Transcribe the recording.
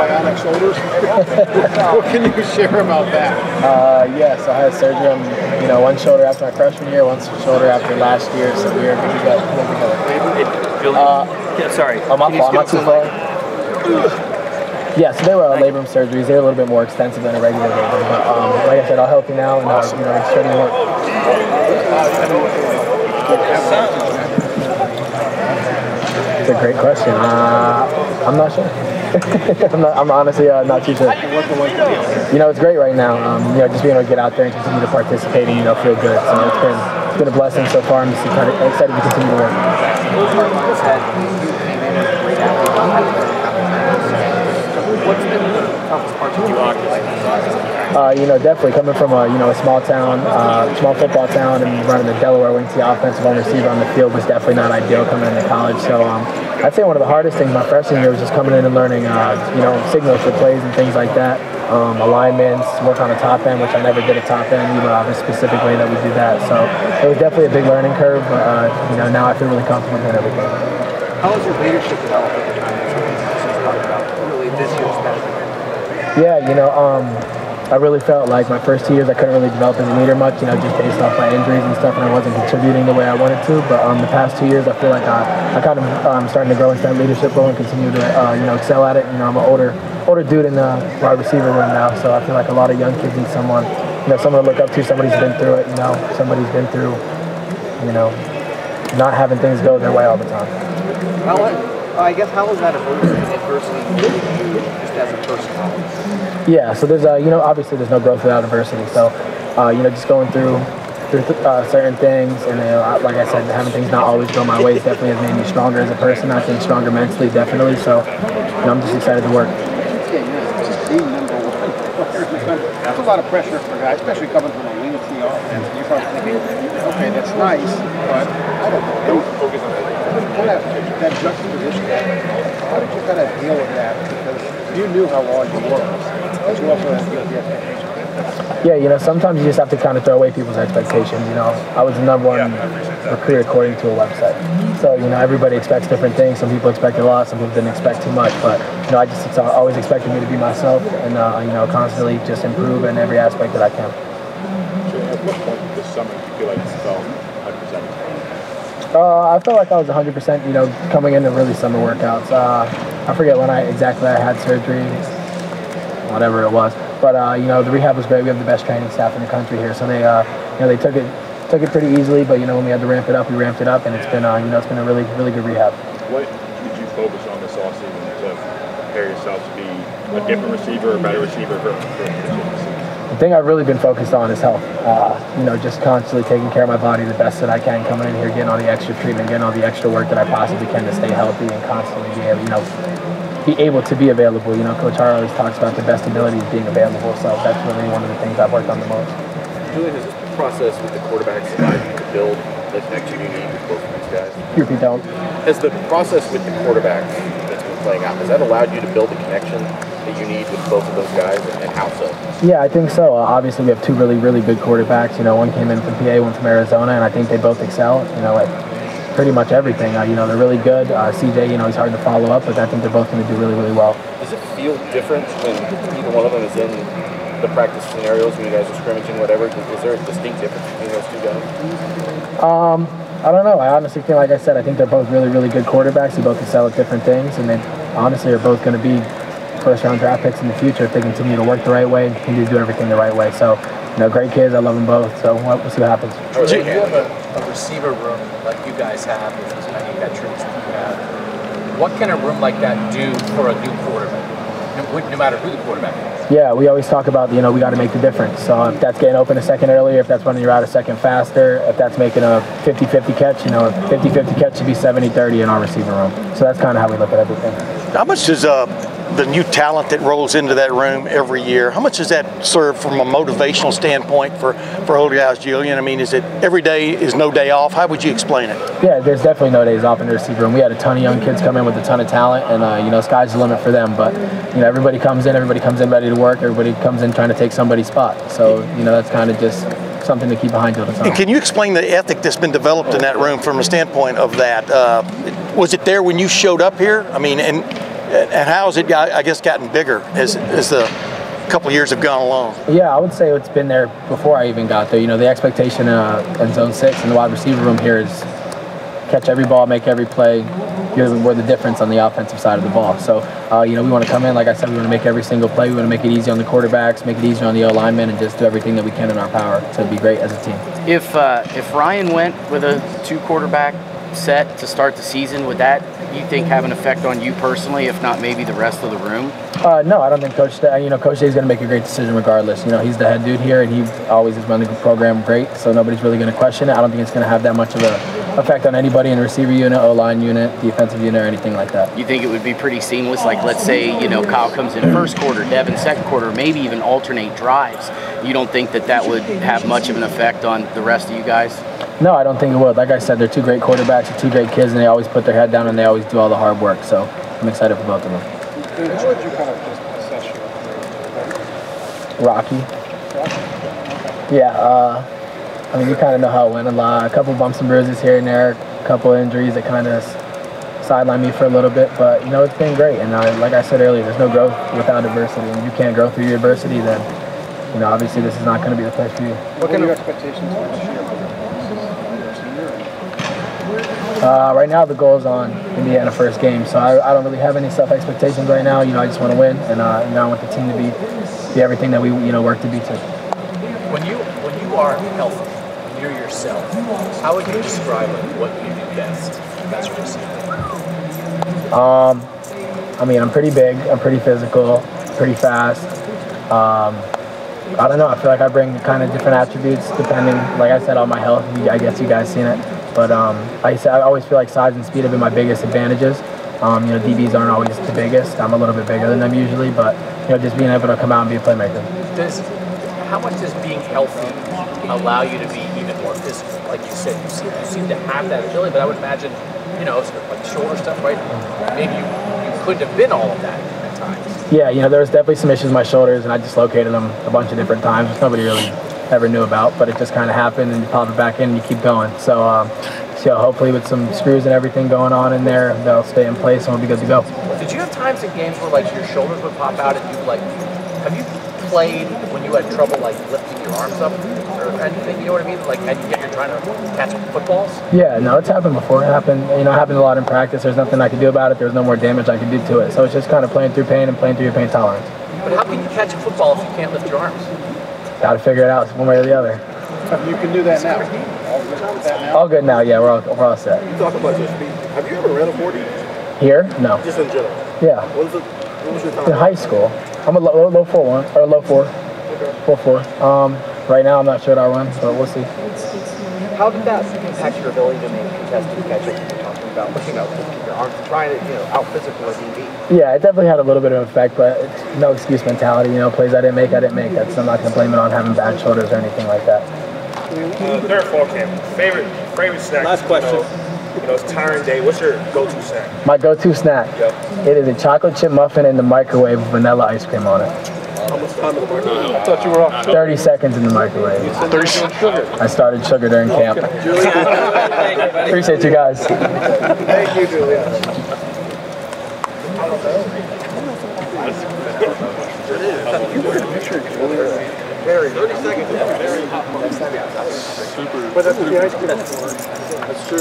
bionic shoulders. What can you share about that? Yes, I had surgery on one shoulder after my freshman year, one shoulder after last year. So we were together. Sorry. Oh, my fault. Not too far. Yeah, so they were labrum surgeries. They're a little bit more extensive than a regular labrum. But like I said, all healthy now, and it's starting to work. It's a great question. I'm not sure. I'm honestly not too sure. It's great right now. Just being able to get out there and continue to participate and feel good. So it's been a blessing so far. I'm just excited to continue to work. What's been the toughest part to watch? Definitely coming from a small town, small football town, and running the Delaware Wing T offensive one receiver on the field was definitely not ideal coming into college. So I'd say one of the hardest things my freshman year was just coming in and learning, signals for plays and things like that, alignments, work on the top end, which I never did a top end, the specific way that we do that. So it was definitely a big learning curve, but now I feel really comfortable doing everything. How has your leadership developed over time? Really this year's best. Yeah, I really felt like my first 2 years I couldn't really develop as a leader much, just based off my injuries and stuff, and I wasn't contributing the way I wanted to. But the past 2 years I feel like I kind of starting to grow into that leadership role and continue to excel at it. I'm an older dude in the wide receiver room now, so I feel like a lot of young kids need someone to look up to. Somebody's been through it, somebody's been through not having things go their way all the time. I guess how was that adversity just as a person? Yeah, so there's obviously there's no growth without adversity. So just going through certain things, and like I said, having things not always go my way definitely has made me stronger as a person. I think stronger mentally, definitely. So I'm just excited to work. Just being number one. That's a lot of pressure for guys, especially coming from a wing T offense. You're probably thinking, okay, that's nice, but I don't focus on that. That juxtaposition. How did you kind of deal with that? Because you knew how large you were, but you also had to deal with the expectations. Yeah, sometimes you just have to kind of throw away people's expectations. I was the number one recruit according to a website. So, everybody expects different things. Some people expect a lot, some people didn't expect too much. But, it's always expected me to be myself and, constantly just improve in every aspect that I can. Julian, at what point this summer do you feel like you felt 100%? I felt like I was 100%, coming into really summer workouts. I forget when I had surgery, whatever it was. But the rehab was great. We have the best training staff in the country here, so they took it pretty easily. But when we had to ramp it up, we ramped it up, and it's been it's been a really good rehab. What did you focus on this offseason to prepare yourself to be a different receiver, a better receiver for the thing I've really been focused on is health. Just constantly taking care of my body the best that I can, coming in here, getting all the extra treatment, getting all the extra work that I possibly can to stay healthy and constantly be able to be available. Coach Har always talks about the best abilities being available, so that's really one of the things I've worked on the most. Julian, has this process with the quarterbacks allowed you to build the connection you need with both of these guys? You repeat that one? Has the process with the quarterbacks that's been playing out, has that allowed you to build the connection that you need with both of those guys, and how so? Yeah, I think so. Obviously, we have two really good quarterbacks. One came in from PA, one from Arizona, and I think they both excel. At pretty much everything. They're really good. CJ, he's hard to follow up, but I think they're both going to do really well. Does it feel different when either one of them is in the practice scenarios when you guys are scrimmaging, whatever? Is there a distinct difference between those two guys? I don't know. I honestly feel, like I said, I think they're both really good quarterbacks. They both excel at different things, and they honestly are both going to be first-round draft picks in the future if they continue to work the right way and continue to do everything the right way. So, great kids. I love them both. So we'll see what happens. Do you have a receiver room like you guys have with as many veterans that you have? What can a room like that do for a new quarterback, no matter who the quarterback is? Yeah, we always talk about, we got to make the difference. So if that's getting open a second earlier, if that's running your route a second faster, if that's making a 50-50 catch, a 50-50 catch should be 70-30 in our receiver room. So that's kind of how we look at everything. How much does the new talent that rolls into that room every year, how much does that serve from a motivational standpoint for older guys, Julian? I mean, is it every day is no day off? How would you explain it? Yeah, there's definitely no days off in the receiver room. We had a ton of young kids come in with a ton of talent, and sky's the limit for them. But everybody comes in ready to work. Everybody comes in trying to take somebody's spot. So that's kind of just something to keep behind all the time. And can you explain the ethic that's been developed in that room from a standpoint of that? Was it there when you showed up here? I mean, and And how has it, I guess, gotten bigger as the couple of years have gone along? Yeah, I would say it's been there before I even got there. You know, the expectation in Zone 6 in the wide receiver room here is catch every ball, make every play. We're the difference on the offensive side of the ball. So, you know, we want to come in, like I said, we want to make every single play. We want to make it easy on the quarterbacks, make it easy on the O-linemen, and just do everything that we can in our power to be great as a team. If Ryan went with a 2-quarterback set to start the season, would that, you think, have an effect on you personally, if not maybe the rest of the room? No, I don't think Coach Day is going to make a great decision regardless. You know, he's the head dude here, and he always has run the program great, so nobody's really going to question it. I don't think it's going to have that much of an effect on anybody in the receiver unit, O-line unit, defensive unit, or anything like that. You think it would be pretty seamless? Like, let's say, you know, Kyle comes in first quarter, Devin second quarter, maybe even alternate drives. You don't think that would have much of an effect on the rest of you guys? No, I don't think it would. Like I said, they're two great quarterbacks, they're two great kids, and they always put their head down and they always do all the hard work. So I'm excited for both of them. How would you kind of just assess your Rocky. Yeah, I mean, you kind of know how it went. A couple bumps and bruises here and there, a couple injuries that kind of sidelined me for a little bit. But, you know, it's been great. And like I said earlier, there's no growth without adversity. And if you can't grow through your adversity, then, you know, obviously this is not going to be the place for you. What are your expectations for this year? Right now the goal is on Indiana first game, so I don't really have any self-expectations right now. You know, I just want to win, and you know, I want the team to be everything that we work to be too. When you are healthy, when you're yourself, how would you describe what you do best as a receiver? I mean, I'm pretty big, I'm pretty physical, pretty fast. I don't know, I feel like I bring kind of different attributes depending, like I said, on my health. I guess you guys seen it. But like I said, I always feel like size and speed have been my biggest advantages. You know, DBs aren't always the biggest. I'm a little bit bigger than them usually, but you know, just being able to come out and be a playmaker. How much does being healthy allow you to be even more physical? Like you said, you seem to have that ability, but I would imagine, you know, like shoulder stuff, right? Maybe you couldn't have been all of that at times. Yeah, you know, there was definitely some issues with my shoulders, and I dislocated them a bunch of different times, which nobody really ever knew about, but it just kind of happened, and you pop it back in and you keep going. So hopefully with some screws and everything going on in there, they'll stay in place and we'll be good to go. Did you have times in games where like your shoulders would pop out and you like, have you played when you had trouble like lifting your arms up or anything, you know what I mean? Like, and yet you're trying to catch footballs? Yeah, no, it's happened before. It happened a lot in practice. There's nothing I could do about it. There's no more damage I could do to it. So it's just kind of playing through pain and playing through your pain tolerance. But how can you catch a football if you can't lift your arms? Got to figure it out one way or the other. You can do that now. All good with that now? All good now, yeah, we're all set. You talk about your speed. Have you ever ran a 40? Here? No. Just in general? Yeah. What was your time? In high school. I'm a low 4-1, or low 4. Okay. 4-4. Right now I'm not sure what I'll run, but we'll see. How did that impact your ability to make contested catches? You're talking about, you know, your arms trying to, out physical as DB. Yeah, it definitely had a little bit of an effect, but it's no excuse mentality. You know, plays I didn't make. I'm not going to blame it on having bad shoulders or anything like that. During fall camp, favorite snack? Last question. It's tiring day. What's your go-to snack? My go-to snack? Yep. It is a chocolate chip muffin in the microwave with vanilla ice cream on it. How much time in the microwave? I thought you were off. 30 seconds in the microwave. I started sugar during camp. Appreciate you guys. Thank you, Julian. Very 30 seconds. Very hot. But that's the ice cream. That's true.